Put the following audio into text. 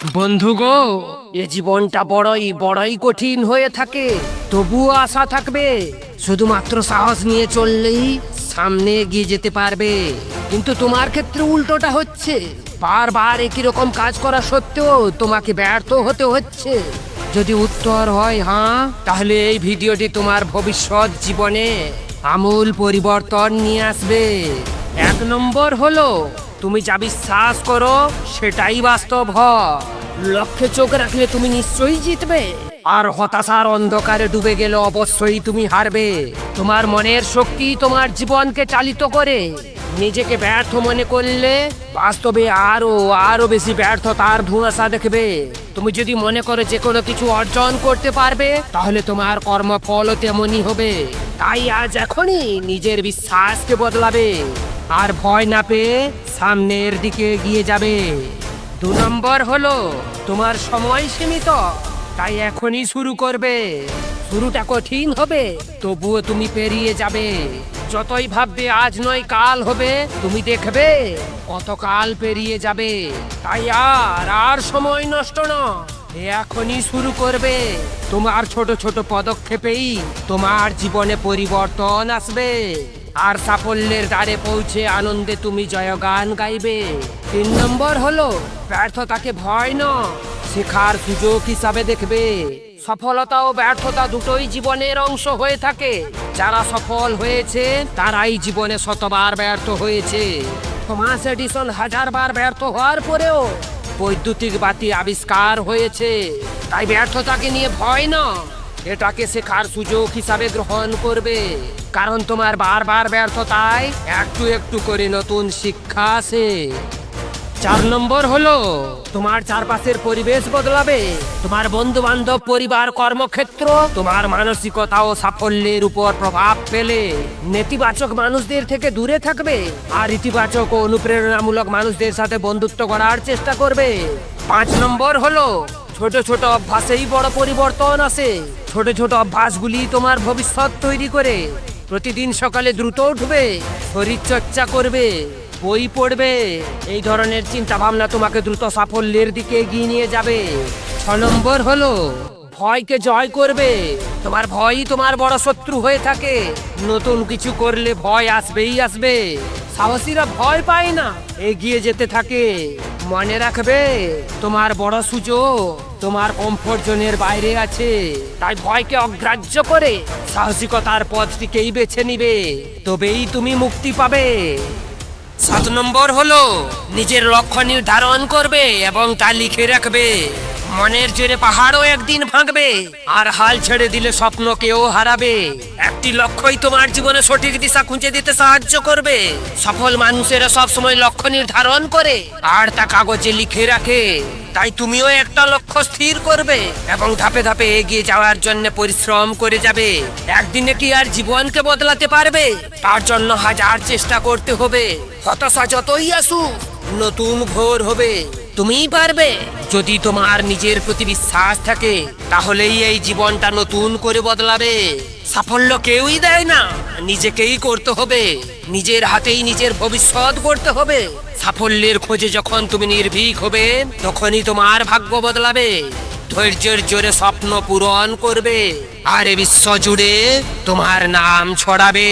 বন্ধু গো, এ জীবনটা বড়ই বড়ই কঠিন হয়ে থাকে, তবুও আশা থাকবে। শুধুমাত্র সাহস নিয়ে চললেই সামনে এগিয়ে যেতে পারবে। কিন্তু তোমার ক্ষেত্রে উল্টোটা হচ্ছে, বারবার একই রকম কাজ করা সত্ত্বেও তোমাকে ব্যর্থ হতে হচ্ছে। যদি উত্তর হয় হ্যাঁ, তাহলে এই ভিডিওটি তোমার ভবিষ্যৎ জীবনে আমূল পরিবর্তন নিয়ে আসবে। 1 নম্বর হলো, তুমি যা বিশ্বাস করো সেটাই বাস্তব হয়। লক্ষ্যে চোখ রাখলে তুমি নিশ্চয়ই জিতবে, আর হতাশার অন্ধকারে ডুবে গেলে অবশ্যই তুমি হারবে। তোমার মনের শক্তি তোমার জীবনকে চালিত করে। নিজেকে ব্যর্থ মনে করলে বাস্তবে আরো আরো বেশি ব্যর্থতার ধোঁয়াশা দেখবে। তুমি যদি মনে করো যে কোনো কিছু অর্জন করতে পারবে, তাহলে তোমার কর্মফলও তেমনই হবে। তাই আজ এখনই নিজের বিশ্বাসকে বদলাবে, আর ভয় না পেয়ে সামনের দিকে এগিয়ে যাবে। 2 নম্বর হলো, তোমার সময় সীমিত, তাই এখনই শুরু করবে। শুরুটা কঠিন হবে, তবুও তুমি পেরিয়ে যাবে। যতই ভাববে আজ নয় কাল হবে, তুমি দেখবে কতকাল পেরিয়ে যাবে। তাই আর সময় নষ্ট না, এখনই শুরু করবে। তোমার ছোট ছোট পদক্ষেপেই তোমার জীবনে পরিবর্তন আসবে, আর সাফল্যের দ্বারে পৌঁছে আনন্দে তুমি জয়গান গাইবে। 3 নম্বর হলো, ব্যর্থতাকে ভয় না, শেখার সুযোগ হিসাবে দেখবে। সফলতা ও ব্যর্থতা দুটোই জীবনের অংশ হয়ে থাকে। যারা সফল হয়েছে তারাই জীবনে শতবার ব্যর্থ হয়েছে। থমাস এডিসন 1000 বার ব্যর্থ হওয়ার পরেও বৈদ্যুতিক বাতি আবিষ্কার হয়েছে। তাই ব্যর্থতাকে নিয়ে ভয় না, এটাকে শেখার সুযোগ হিসাবে গ্রহণ করবে। কারণ তোমার বারবার ব্যর্থতায় একটু একটু করে নতুন শিক্ষা আসে। 4 নম্বর হলো, তোমার চারপাশের পরিবেশ বদলাবে। তোমার বন্ধু বান্ধব, পরিবার, কর্মক্ষেত্র তোমার মানসিকতা ও সাফল্যের উপর প্রভাব ফেলে। নেতিবাচক মানুষদের থেকে দূরে থাকবে, আর ইতিবাচক ও অনুপ্রেরণামূলক মানুষদের সাথে বন্ধুত্ব করার চেষ্টা করবে। 5 নম্বর হলো, ছোট ছোট অভ্যাসেই বড় পরিবর্তন আসে। ছোট ছোট অভ্যাসগুলি তোমার ভবিষ্যৎ তৈরি করে। প্রতিদিন সকালে দ্রুত উঠবে, শরীর চর্চা করবে, বই পড়বে। এই ধরনের চিন্তা ভাবনা তোমাকে দ্রুত সাফল্যের দিকে এগিয়ে নিয়ে যাবে। 6 নম্বর হলো, ভয়কে জয় করবে। তোমার ভয়ই তোমার বড় শত্রু হয়ে থাকে। নতুন কিছু করলে ভয় আসবেই আসবে। সাহসীরা ভয় পায় না, এগিয়ে যেতে থাকে। মনে রাখবে, তোমার বড় সুযোগ তোমার কমফোর্ট জোনের বাইরে আছে। তাই ভয়কে অগ্রাহ্য করে সাহসিকতার পথটিকেই বেছে নিবে, তবেই তুমি মুক্তি পাবে। 7 নম্বর হলো, নিজের লক্ষ্য নির্ধারণ করবে এবং তা লিখে রাখবে। মনের জোরে পাহাড়ও একদিন ভাঙবে, আর হাল ছেড়ে দিলে স্বপ্নকেও হারাবে। একটি লক্ষ্যই তোমার জীবনে সঠিক দিশা খুঁজে দিতে সাহায্য করবে। সফল মানুষেরা সবসময় লক্ষ্য নির্ধারণ করে আর তা কাগজে লিখে রাখে। তাই তুমিও একটা লক্ষ্য স্থির করবে এবং ধাপে ধাপে এগিয়ে যাওয়ার জন্য পরিশ্রম করে যাবে। একদিনে কি আর জীবনকে বদলাতে পারবে? তার জন্য 1000 চেষ্টা করতে হবে। হতাশা যতই আসুক, নতুন ভোর হবে। তুমিই পারবে। যদি তোমার নিজের প্রতি বিশ্বাস থাকে, তাহলেই এই জীবনটা নতুন করে বদলাবে। সাফল্য কেউই দেয় না, নিজেকেই করতে হবে। নিজের হাতেই নিজের ভবিষ্যৎ গড়তে হবে। সাফল্যের খোঁজে যখন তুমি নির্ভীক হবে, তখনই তোমার ভাগ্য বদলাবে। ধৈর্যের জোরে স্বপ্ন পূরণ করবে, আর এ বিশ্ব জুড়ে তোমার নাম ছড়াবে।